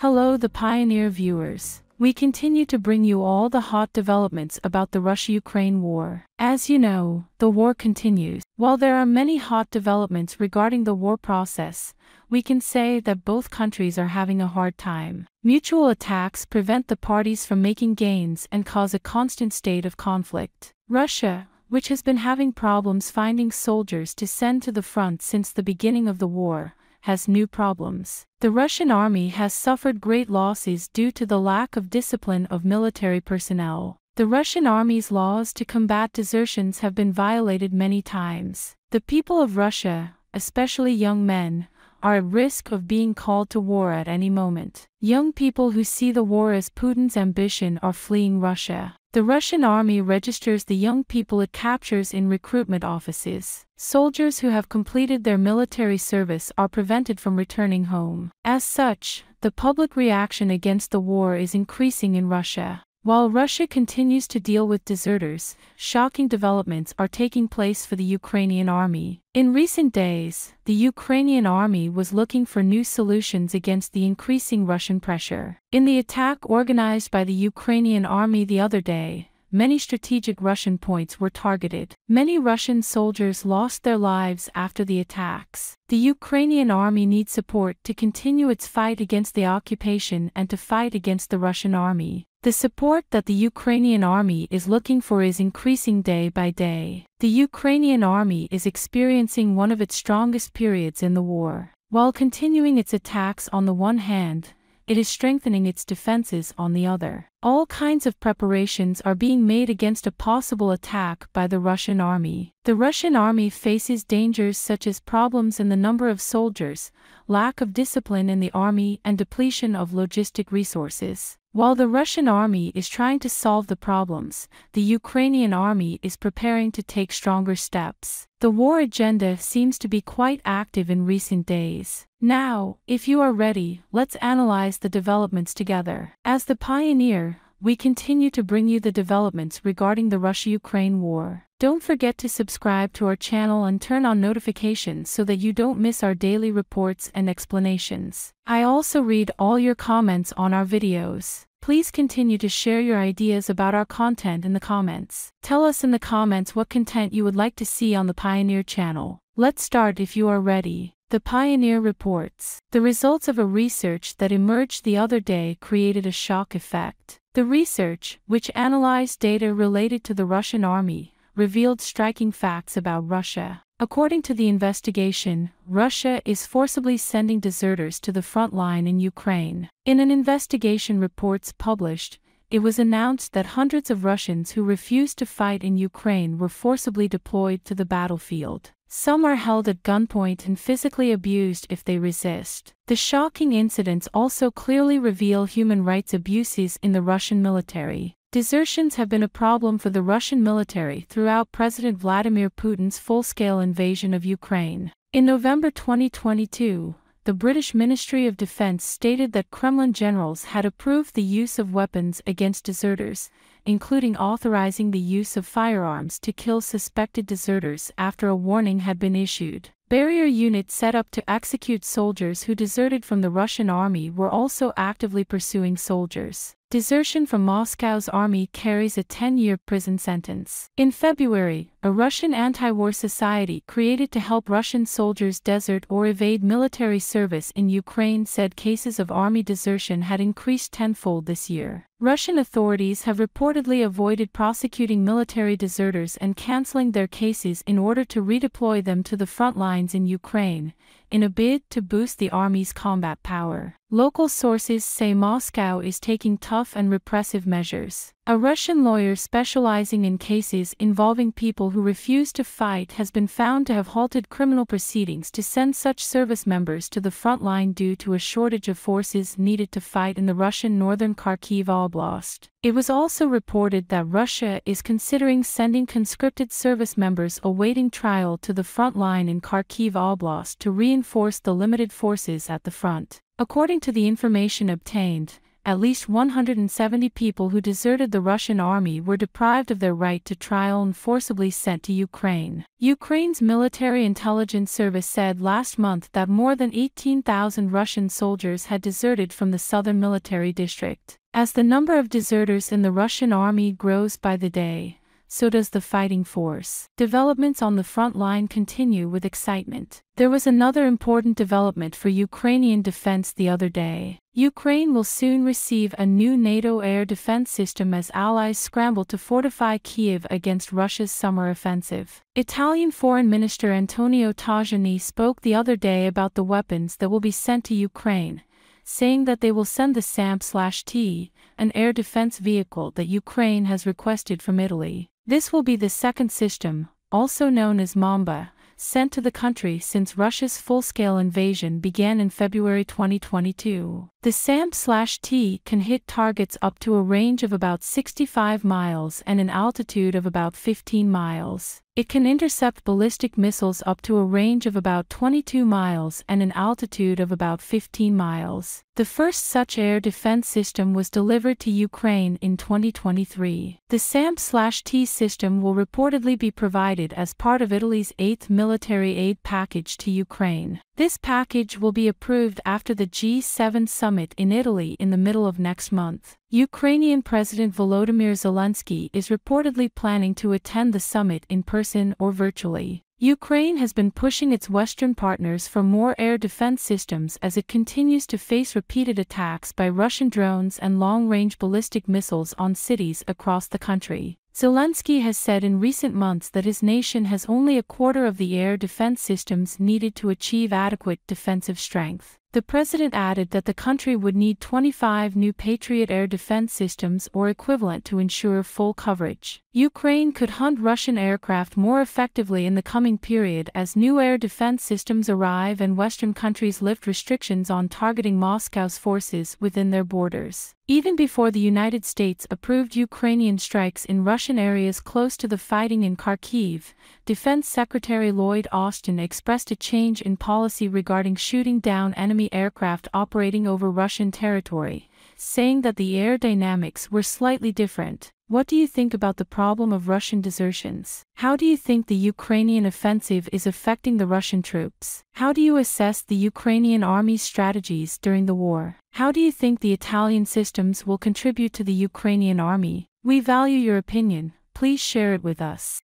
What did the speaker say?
Hello, the Pioneer viewers. We continue to bring you all the hot developments about the Russia-Ukraine war. As you know, the war continues. While there are many hot developments regarding the war process, we can say that both countries are having a hard time. Mutual attacks prevent the parties from making gains and cause a constant state of conflict. Russia, which has been having problems finding soldiers to send to the front since the beginning of the war, has new problems. The Russian army has suffered great losses due to the lack of discipline of military personnel. The Russian army's laws to combat desertions have been violated many times. The people of Russia, especially young men, are at risk of being called to war at any moment. Young people who see the war as Putin's ambition are fleeing Russia. The Russian army registers the young people it captures in recruitment offices. Soldiers who have completed their military service are prevented from returning home. As such, the public reaction against the war is increasing in Russia. While Russia continues to deal with deserters, shocking developments are taking place for the Ukrainian army. In recent days, the Ukrainian army was looking for new solutions against the increasing Russian pressure. In the attack organized by the Ukrainian army the other day, many strategic Russian points were targeted. Many Russian soldiers lost their lives after the attacks. The Ukrainian army needs support to continue its fight against the occupation and to fight against the Russian army. The support that the Ukrainian army is looking for is increasing day by day. The Ukrainian army is experiencing one of its strongest periods in the war. While continuing its attacks on the one hand, it is strengthening its defenses on the other. All kinds of preparations are being made against a possible attack by the Russian army. The Russian army faces dangers such as problems in the number of soldiers, lack of discipline in the army, and depletion of logistic resources. While the Russian army is trying to solve the problems, the Ukrainian army is preparing to take stronger steps. The war agenda seems to be quite active in recent days. Now, if you are ready, let's analyze the developments together. As the Pioneer, we continue to bring you the developments regarding the Russia-Ukraine war. Don't forget to subscribe to our channel and turn on notifications so that you don't miss our daily reports and explanations. I also read all your comments on our videos. Please continue to share your ideas about our content in the comments. Tell us in the comments what content you would like to see on the Pioneer channel. Let's start if you are ready. The Pioneer reports. The results of a research that emerged the other day created a shock effect. The research, which analyzed data related to the Russian army, revealed striking facts about Russia. According to the investigation, Russia is forcibly sending deserters to the front line in Ukraine. In an investigation reports published, it was announced that hundreds of Russians who refused to fight in Ukraine were forcibly deployed to the battlefield. Some are held at gunpoint and physically abused if they resist. The shocking incidents also clearly reveal human rights abuses in the Russian military. Desertions have been a problem for the Russian military throughout President Vladimir Putin's full-scale invasion of Ukraine. In November 2022, the British Ministry of Defense stated that Kremlin generals had approved the use of weapons against deserters, including authorizing the use of firearms to kill suspected deserters after a warning had been issued. Barrier units set up to execute soldiers who deserted from the Russian army were also actively pursuing soldiers. Desertion from Moscow's army carries a 10-year prison sentence. In February, a Russian anti-war society created to help Russian soldiers desert or evade military service in Ukraine said cases of army desertion had increased tenfold this year. Russian authorities have reportedly avoided prosecuting military deserters and canceling their cases in order to redeploy them to the front lines in Ukraine, in a bid to boost the army's combat power. Local sources say Moscow is taking tough and repressive measures. A Russian lawyer specializing in cases involving people who refuse to fight has been found to have halted criminal proceedings to send such service members to the front line due to a shortage of forces needed to fight in the Russian northern Kharkiv Oblast. It was also reported that Russia is considering sending conscripted service members awaiting trial to the front line in Kharkiv Oblast to reinforce the limited forces at the front. According to the information obtained, at least 170 people who deserted the Russian army were deprived of their right to trial and forcibly sent to Ukraine. Ukraine's military intelligence service said last month that more than 18,000 Russian soldiers had deserted from the southern military district. As the number of deserters in the Russian army grows by the day, so does the fighting force. Developments on the front line continue with excitement. There was another important development for Ukrainian defense the other day. Ukraine will soon receive a new NATO air defense system as allies scramble to fortify Kyiv against Russia's summer offensive. Italian Foreign Minister Antonio Tajani spoke the other day about the weapons that will be sent to Ukraine, saying that they will send the SAM/T, an air defense vehicle that Ukraine has requested from Italy. This will be the second system, also known as Mamba, sent to the country since Russia's full-scale invasion began in February 2022. The SAM/T can hit targets up to a range of about 65 miles and an altitude of about 15 miles. It can intercept ballistic missiles up to a range of about 22 miles and an altitude of about 15 miles. The first such air defense system was delivered to Ukraine in 2023. The SAM/T system will reportedly be provided as part of Italy's 8th military aid package to Ukraine. This package will be approved after the G7 summit in Italy in the middle of next month. Ukrainian President Volodymyr Zelensky is reportedly planning to attend the summit in person or virtually. Ukraine has been pushing its Western partners for more air defense systems as it continues to face repeated attacks by Russian drones and long-range ballistic missiles on cities across the country. Zelensky has said in recent months that his nation has only a quarter of the air defense systems needed to achieve adequate defensive strength. The president added that the country would need 25 new Patriot air defense systems or equivalent to ensure full coverage. Ukraine could hunt Russian aircraft more effectively in the coming period as new air defense systems arrive and Western countries lift restrictions on targeting Moscow's forces within their borders. Even before the United States approved Ukrainian strikes in Russian areas close to the fighting in Kharkiv, Defense Secretary Lloyd Austin expressed a change in policy regarding shooting down enemy aircraft operating over Russian territory, saying that the air dynamics were slightly different. What do you think about the problem of Russian desertions? How do you think the Ukrainian offensive is affecting the Russian troops? How do you assess the Ukrainian army's strategies during the war? How do you think the Italian systems will contribute to the Ukrainian army? We value your opinion. Please share it with us.